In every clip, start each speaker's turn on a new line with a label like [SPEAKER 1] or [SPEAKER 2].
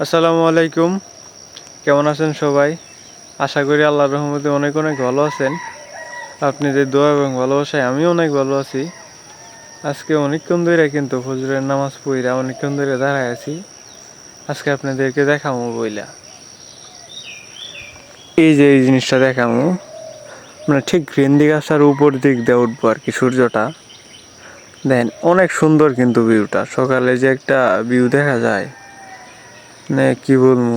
[SPEAKER 1] আসসালামু আলাইকুম। কেমন আছেন সবাই? আশা করি আল্লাহর রহমতে অনেক অনেক ভালো আছেন। আপনাদের দোয়া এবং ভালোবাসায় আমিও অনেক ভালো আছি। আজকে অনেকক্ষণ ধরে কিন্তু ফজরের নামাজ পড়া অনেকক্ষণ ধরে দাঁড়ায় আছি। আজকে আপনাদেরকে দেখামো বইলা, এই যে এই জিনিসটা দেখামো, মানে ঠিক গ্রিন্দি গাছটার উপর দিক দিয়ে উঠবো আর কি। সূর্যটা দেন অনেক সুন্দর কিন্তু ভিউটা, সকালে যে একটা ভিউ দেখা যায়, মানে কি বলবো,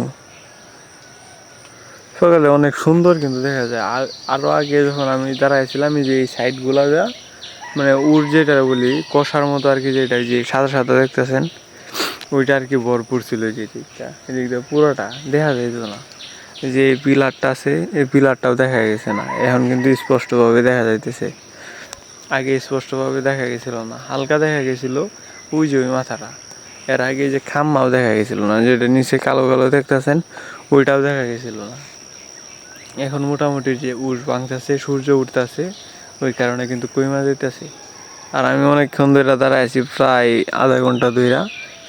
[SPEAKER 1] সকালে অনেক সুন্দর কিন্তু দেখা যায়। আর আরও আগে যখন আমি দাঁড়াইছিলাম, এই যে এই সাইডগুলা যা মানে যেটা বলি কষার মতো আর কি, যেটা যে সাদা সাদা দেখতেছেন ওইটা আর কি ভরপুর ছিল। যে দিকটা এদিক দিয়ে পুরোটা দেখা যাইত না। এই যে এই পিলারটা আছে, এই পিলারটাও দেখা গেছে না, এখন কিন্তু স্পষ্টভাবে দেখা যাইতেছে। আগে স্পষ্টভাবে দেখা গেছিল না, হালকা দেখা গেছিল ওই যে ওই মাথাটা। এর আগে যে খাম্মাও দেখা গেছিল না, যেটা নিচে কালো কালো দেখতেছেন ওইটাও দেখা গেছিল না। এখন মোটামুটি যে ভাঙতেছে, সূর্য উঠতেছে, ওই কারণে কিন্তু কইমা যেতেছে। আর আমি অনেকক্ষণ ধরে দাঁড়ায় আছি, প্রায় আধা ঘন্টা ধইরা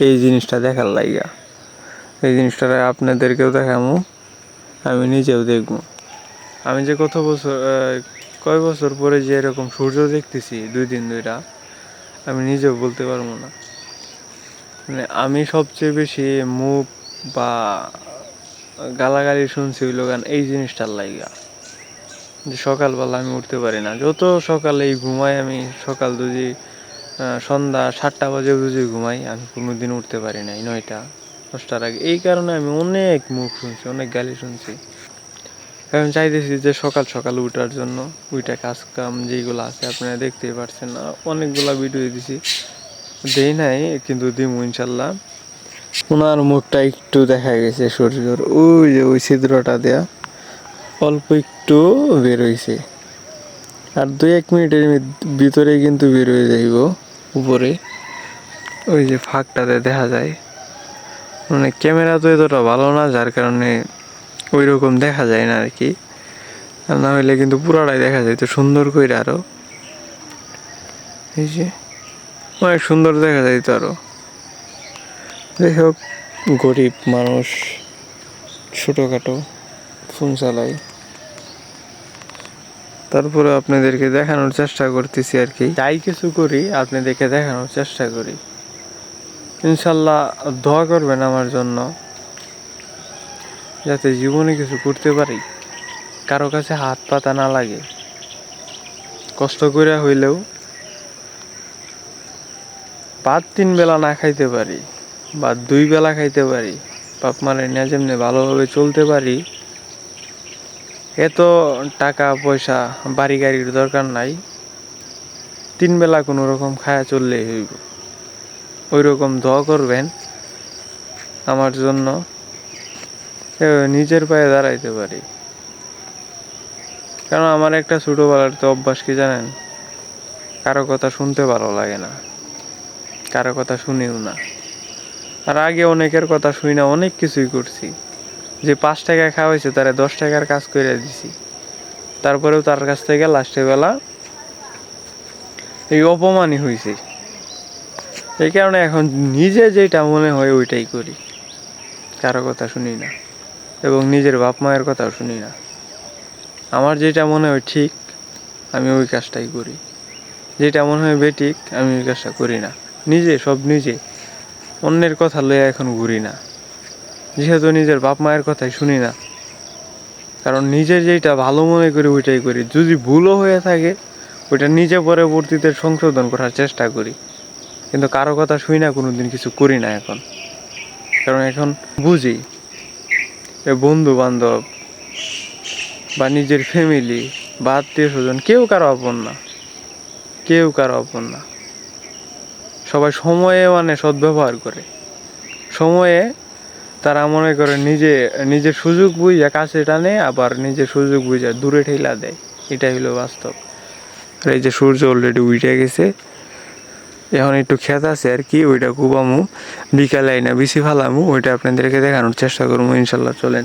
[SPEAKER 1] এই জিনিসটা দেখার লাইগা। এই জিনিসটা আপনাদেরকেও দেখামো, আমি নিজেও দেখবো। আমি যে কয় বছর পরে যে এরকম সূর্য দেখতেছি 2 দিন ধইরা, আমি নিজেও বলতে পারবো না। মানে আমি সবচেয়ে বেশি মুখ বা গালাগালি শুনছি হইল গান এই জিনিসটার লাইগা, যে সকালবেলা আমি উঠতে পারি না। যত সকালেই ঘুমাই আমি, সকাল যদি সন্ধ্যা 7টা বাজে যদি ঘুমাই, আমি কোনোদিন উঠতে পারি নাই 9টা 10টার আগে। এই কারণে আমি অনেক মুখ শুনছি, অনেক গালি শুনছি। এখন চাইতেছি যে সকাল সকাল উঠার জন্য, ওইটা কাজ কাম যেগুলো আছে আপনারা দেখতেই পারছেন না, অনেকগুলা ভিডিও দিছি, দেই নাই কিন্তু দিমু ইনশাল্লাহ। ওনার মুখটা একটু দেখা গেছে সূর্যর ওই যে ওই ছিদ্রটা দেয়া অল্প একটু বের হয়েছে। আর 2-1 মিনিটের ভিতরে কিন্তু বের হয়ে যাইব উপরে, ওই যে ফাঁকটাতে দেখা যায়। মানে ক্যামেরা তো এতটা ভালো না, যার কারণে ওই রকম দেখা যায় না আর কি। আর না হইলে কিন্তু পুরাটাই দেখা যায় তো সুন্দর করে। আরো এই যে অনেক সুন্দর দেখা যায় তো আরো। যাই হোক, গরিব মানুষ, ছোটোখাটো ফোন চালাই, তারপরে আপনাদেরকে দেখানোর চেষ্টা করতেছি আর কি। যাই কিছু করি আপনাদেরকে দেখানোর চেষ্টা করি। ইনশাল্লাহ দোয়া করবেন আমার জন্য, যাতে জীবনে কিছু করতে পারি, কারো কাছে হাত পাতা না লাগে, কষ্ট করে হইলেও ভাত 3 বেলা না খাইতে পারি বা 2 বেলা খাইতে পারি, বাপ মারে নিয়ে যেমনি ভালোভাবে চলতে পারি। এত টাকা পয়সা বাড়ি গাড়ির দরকার নাই, 3 বেলা কোনো রকম খায়া চললেই হইব। ওই রকম দোয়া করবেন আমার জন্য, নিজের পায়ে দাঁড়াইতে পারি। কারণ আমার একটা ছোটোবেলার তো অভ্যাস কি জানেন, কারো কথা শুনতে ভালো লাগে না, কারো কথা শুনিও না। আর আগে অনেকের কথা শুই না, অনেক কিছুই করছি। যে 5 টাকা খাওয়াইছে তারা 10 টাকার কাজ করে দিছি, তারপরেও তার কাছ থেকে লাস্টের বেলা এই অপমানই হয়েছে। এই কারণে এখন নিজে যেটা মনে হয় ওইটাই করি, কারো কথা শুনি না এবং নিজের বাপ মায়ের কথাও শুনি না। আমার যেটা মনে হয় ঠিক আমি ওই কাজটাই করি, যেটা মনে হয় বেঠিক আমি ওই কাজটা করি না। নিজে সব নিজে, অন্যের কথা লইয়া এখন ঘুরি না, যেহেতু নিজের বাপ মায়ের কথাই শুনি না। কারণ নিজের যেটা ভালো মনে করি ওইটাই করি, যদি ভুলও হয়ে থাকে ওইটা নিজে পরবর্তীতে সংশোধন করার চেষ্টা করি, কিন্তু কারো কথা শুই না, কোনোদিন কিছু করি না এখন। কারণ এখন বুঝি বন্ধু বান্ধব বা নিজের ফ্যামিলি বা আত্মীয় স্বজন কেউ কারো আপন না, কেউ কারো আপন না। সবাই সময়ে মানে সদ্ব্যবহার করে, সময়ে তারা মনে করে নিজের সুযোগ বুঝা কাছে টানে, আবার নিজের সুযোগ বুঝা দূরে ঠেলা দেয়। এটাই হলো বাস্তব। আর এই যে সূর্য অলরেডি উঠে গেছে, এখন একটু ক্ষেত আছে আর কি, ওইটা কুবামু, বিকালে না বেশি ফালামু, ওইটা আপনাদেরকে দেখানোর চেষ্টা করবো ইনশাল্লাহ। চলেন।